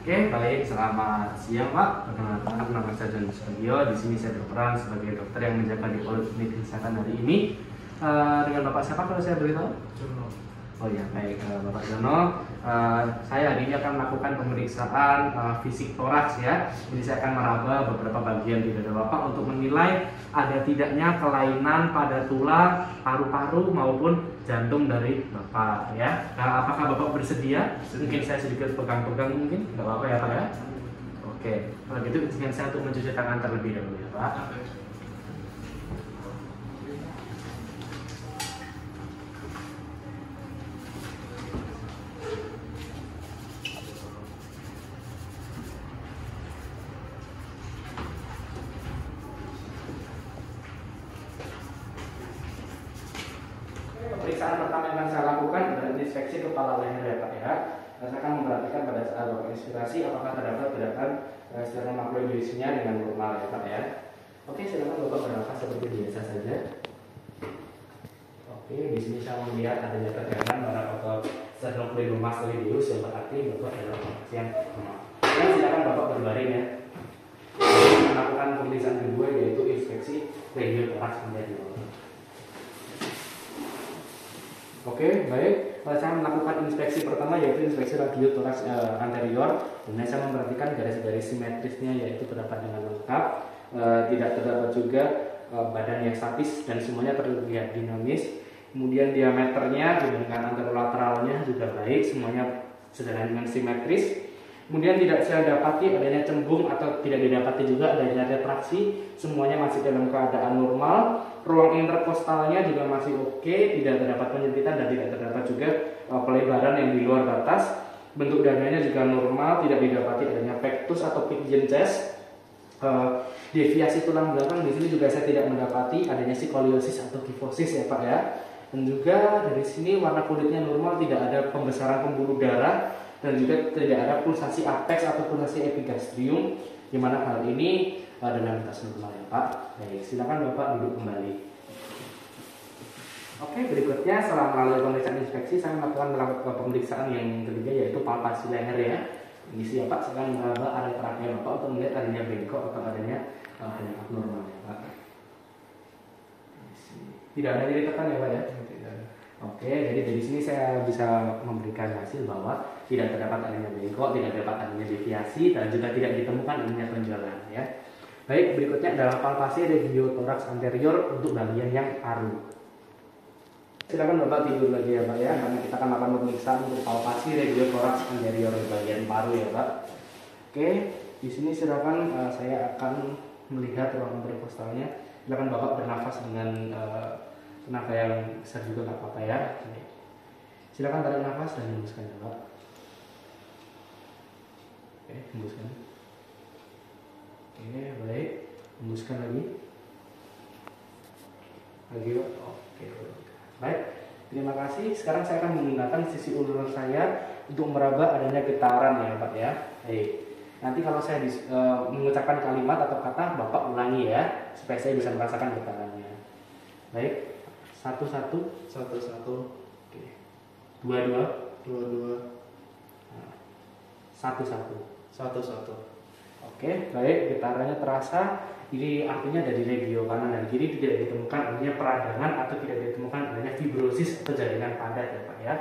Oke, baik. Selamat siang, Pak. Perkenalkan, nama saya John Suryo. Di sini saya berperan sebagai dokter yang menjaga di Poliklinik Kesehatan hari ini. Dengan Bapak siapa kalau saya beritahu? Jono. Oh ya, baik, Bapak Jono. Saya hari ini akan melakukan pemeriksaan fisik toraks ya. Jadi saya akan meraba beberapa bagian di dada Bapak untuk menilai ada tidaknya kelainan pada tulang, paru-paru maupun jantung dari Bapak ya. Apakah Bapak bersedia? Mungkin saya sedikit pegang-pegang mungkin, nggak apa-apa ya Pak ya. Oke, kalau gitu izinkan saya untuk mencuci tangan terlebih dahulu ya Pak. Pemeriksaan pertama yang akan saya lakukan adalah inspeksi kepala leher ya Pak ya. Saya akan memperhatikan pada saat Bapak inspirasi apakah terdapat gerakan sternum macroidoisnya dengan normal ya Pak ya. Oke, silakan Bapak bernafas seperti biasa saja. Oke, di sini saya melihat adanya tegangan pada otot sternocleidomastoideus yang berarti Bapak adalah orang yang normal. Dan silakan Bapak berbaring ya. Melakukan pemeriksaan kedua yaitu inspeksi regiotoraks anterior. Oke, baik. Saya melakukan inspeksi pertama yaitu inspeksi regiotoraks anterior. Dan saya memperhatikan garis-garis simetrisnya yaitu terdapat dengan lengkap, tidak terdapat juga badan yang statis dan semuanya terlihat dinamis. Kemudian diameternya dibandingkan anterolateralnya juga baik, semuanya sedang dengan simetris. Kemudian tidak saya dapati adanya cembung atau tidak didapati juga adanya retraksi, semuanya masih dalam keadaan normal. Ruang interkostalnya juga masih oke, tidak terdapat penyempitan dan tidak terdapat juga pelebaran yang di luar batas. Bentuk dadanya juga normal, tidak didapati adanya pectus atau pigeon chest. Deviasi tulang belakang di sini juga saya tidak mendapati adanya skoliosis atau kifosis ya Pak ya. Dan juga dari sini warna kulitnya normal, tidak ada pembesaran pembuluh darah dan juga tidak ada pulsasi apex atau pulsasi epigastrium, di mana hal ini dalam batas normal ya Pak. Baik, silakan Bapak duduk kembali. Oke, berikutnya setelah melalui pemeriksaan inspeksi, saya melakukan pemeriksaan yang ketiga yaitu palpasi leher ya. Ini sih ya Pak, saya akan meraba area terakhir Bapak untuk melihat adanya bengkok atau adanya hal yang abnormal ya Pak. Tidak ada nyeri tekan ya Pak ya? Oke, jadi dari sini saya bisa memberikan hasil bahwa tidak terdapat adanya bengkok, tidak terdapat adanya deviasi, dan juga tidak ditemukan adanya tonjolan ya. Baik, berikutnya adalah palpasi regiotoraks anterior untuk bagian yang paru. Silakan Bapak tidur lagi ya Pak ya, karena kita akan melakukan pemeriksaan untuk palpasi regiotoraks anterior di bagian paru ya Pak. Oke, di sini silakan saya akan melihat ruang interkostalnya. Silakan Bapak bernafas dengan tenaga yang besar juga nggak apa-apa ya. Silakan tarik nafas dan hembuskan ya Pak. Oke, hembuskan. Oke, baik. Hembuskan lagi. Lagi Pak. Oke. Baik. Terima kasih. Sekarang saya akan menggunakan sisi ulnar saya untuk meraba adanya getaran ya Pak ya. Baik. Nanti kalau saya mengucapkan kalimat atau kata, Bapak ulangi ya, supaya saya bisa merasakan getarannya. Baik. Satu-satu. Oke. Dua-dua. Satu-satu. Oke, baik. Getarannya terasa. Ini artinya dari regio kanan dan kiri tidak ditemukan adanya peradangan atau tidak ditemukan adanya fibrosis atau jaringan padat ya Pak ya.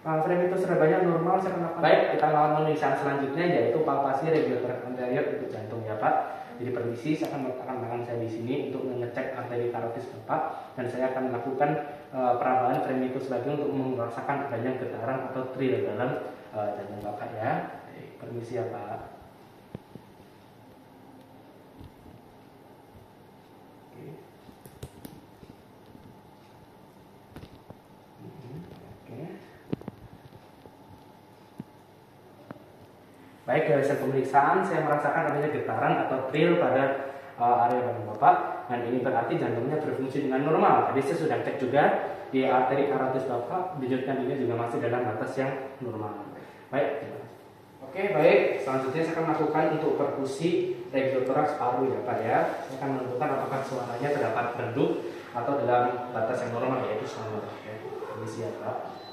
Fremitus rebanya normal. Saya kenapa? Baik, kita lakukan pemeriksaan selanjutnya yaitu palpasi regiotoraks anterior untuk jantung ya Pak. Jadi permisi, saya akan meletakkan tangan saya di sini untuk mengecek arteri karotis Bapak dan saya akan melakukan perabaan fremitus lagi untuk merasakan adanya getaran atau thrill dalam jantung Bapak ya. Permisi ya Pak. Baik, dari hasil pemeriksaan saya merasakan adanya getaran atau thrill pada area badan Bapak dan ini berarti jantungnya berfungsi dengan normal. Tadi saya sudah cek juga di arteri karotis Bapak, denyut nadinya juga masih dalam batas yang normal. Baik. Oke, baik. Selanjutnya saya akan melakukan untuk perkusi regiotoraks paru ya Pak ya. Saya akan menentukan apakah suaranya terdapat redup atau dalam batas yang normal yaitu standar. Oke, ini siap Pak.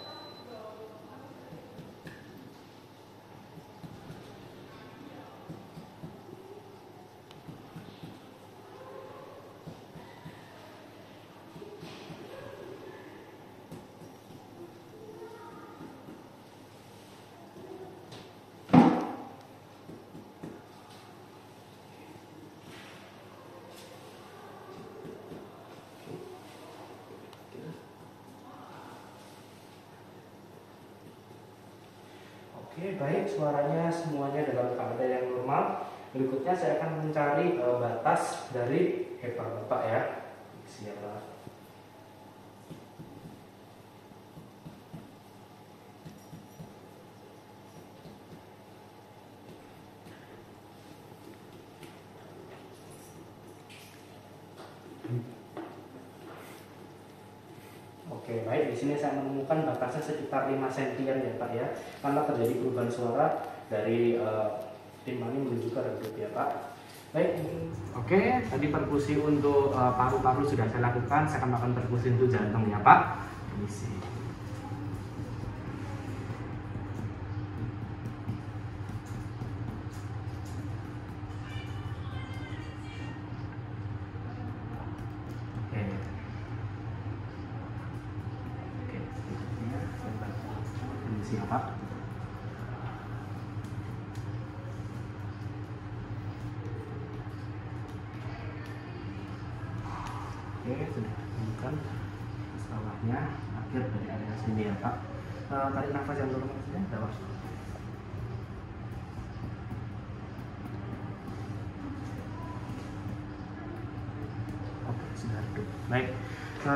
Oke, baik, suaranya semuanya dalam keadaan yang normal. Berikutnya saya akan mencari batas dari HEPA Bapak ya. Siapa? Oke, baik. Di sini saya menemukan batasnya sekitar 5 cm ya Pak ya. Karena terjadi perubahan suara dari timpani menuju ke redup ya Pak. Baik. Oke, tadi perkusi untuk paru-paru sudah saya lakukan. Saya akan melakukan perkusi untuk jantung ya Pak. Permisi. Oke. Oke, berikutnya saya bantu. Permisi ya Pak. Oke, sudah temukan bawahnya akhir dari area sini ya Pak. Tarik nafas yang normal saja, bawah. Oke, sudah redup. Baik,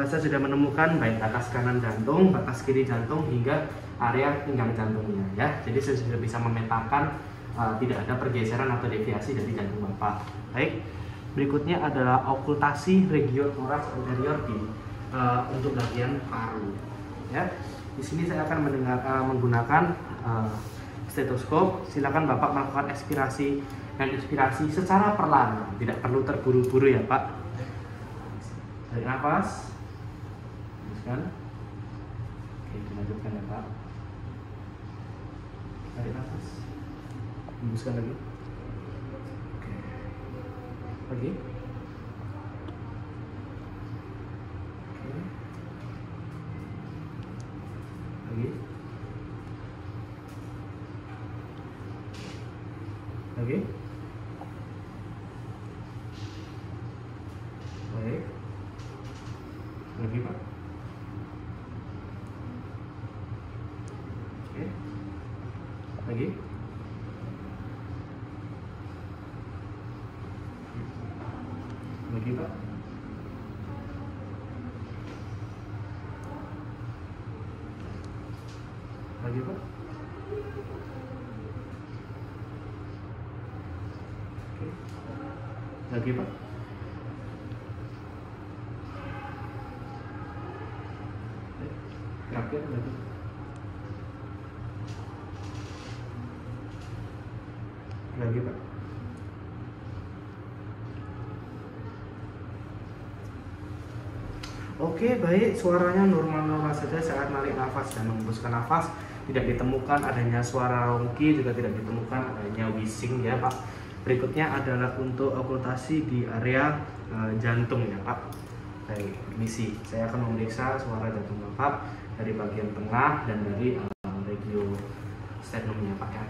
saya sudah menemukan baik batas kanan jantung, batas kiri jantung hingga area pinggang jantungnya ya. Jadi saya sudah bisa memetakan tidak ada pergeseran atau deviasi dari jantung Bapak. Baik. Berikutnya adalah okultasi regiotoraks anterior di untuk bagian paru. Ya, di sini saya akan menggunakan stetoskop. Silakan Bapak melakukan ekspirasi dan inspirasi secara perlahan, tidak perlu terburu-buru ya Pak. Tarik nafas, hembuskan. Oke, dilanjutkan ya Pak. Tarik nafas, hembuskan lagi. Lagi. Oke. Lagi. Lagi. Baik. Lagi Pak. Oke. Lagi. Lagi Pak. Lagi Pak. Oke. Lagi Pak. Terakhir lagi. Lagi Pak. Oke, baik, suaranya normal-normal saja saat narik nafas dan menghembuskan nafas. Tidak ditemukan adanya suara rongki, juga tidak ditemukan adanya wheezing ya Pak. Berikutnya adalah untuk okultasi di area jantung ya Pak. Baik, permisi. Saya akan memeriksa suara jantung Bapak dari bagian tengah dan dari regio sternumnya Pak ya.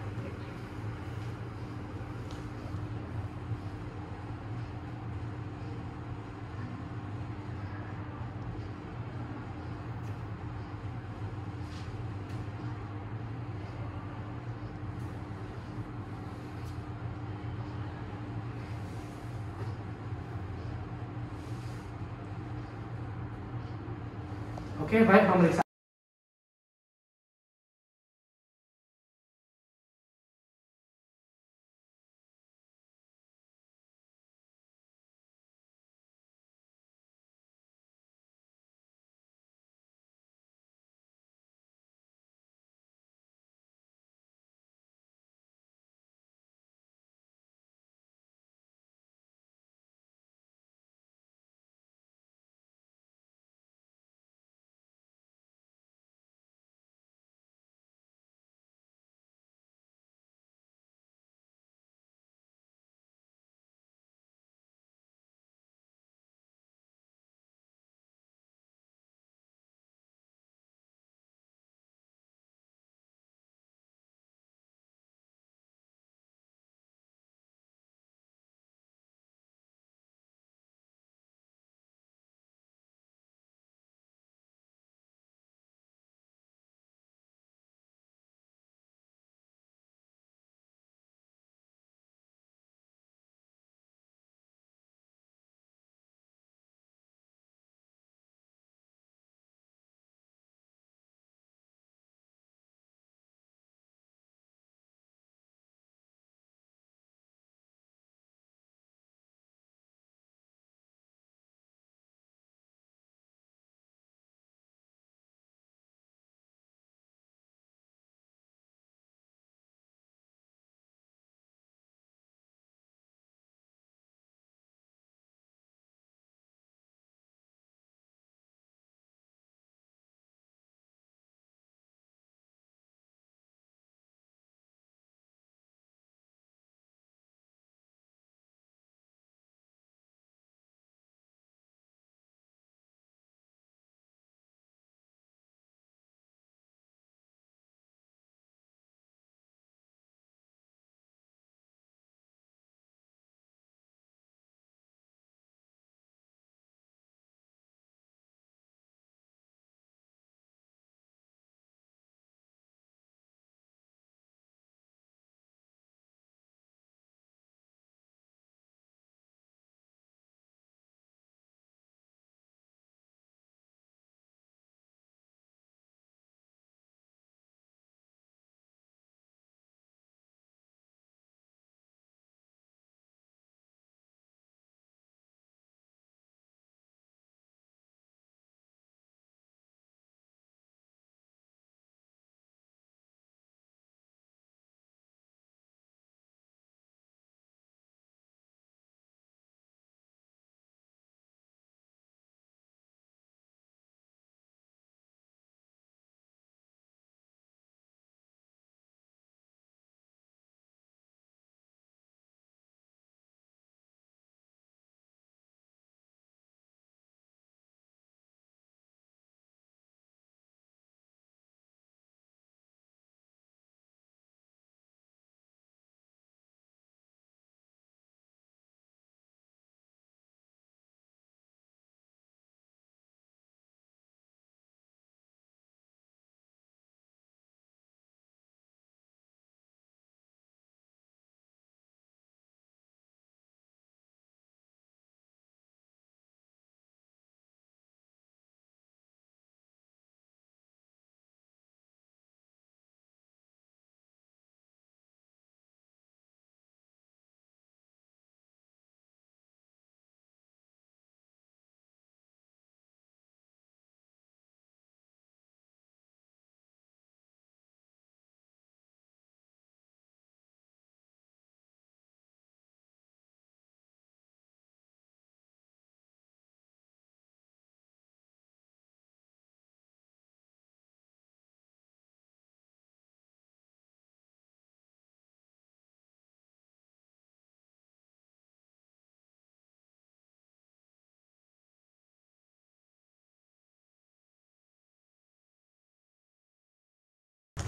Oke, baik, pemeriksaan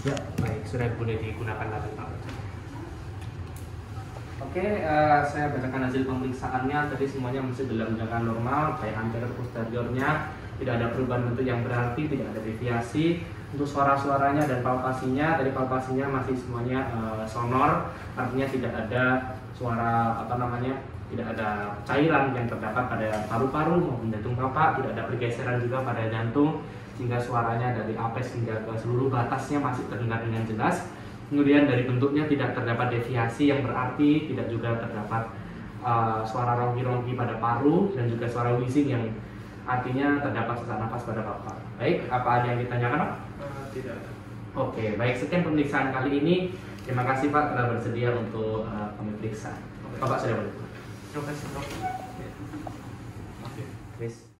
Ya, baik, sudah boleh digunakan lagi Pak. Oke, saya bacakan hasil pemeriksaannya. Tadi semuanya masih dalam jangka normal, baik anterior posteriornya tidak ada perubahan bentuk yang berarti, tidak ada deviasi. Untuk suara-suaranya dan palpasinya, dari palpasinya masih semuanya sonor, artinya tidak ada suara tidak ada cairan yang terdapat pada paru-paru maupun jantung bapak, tidak ada pergeseran juga pada jantung, sehingga suaranya dari apes hingga ke seluruh batasnya masih terdengar dengan jelas. Kemudian dari bentuknya tidak terdapat deviasi yang berarti, tidak juga terdapat suara rongki-rongki pada paru dan juga suara wheezing yang artinya terdapat sesak nafas pada bapak. Baik, apa ada yang ditanyakan Pak? Tidak ada. Oke, baik, sekian pemeriksaan kali ini. Terima kasih Pak telah bersedia untuk kami periksa. Bapak sudah boleh. Terima kasih dok. Chris.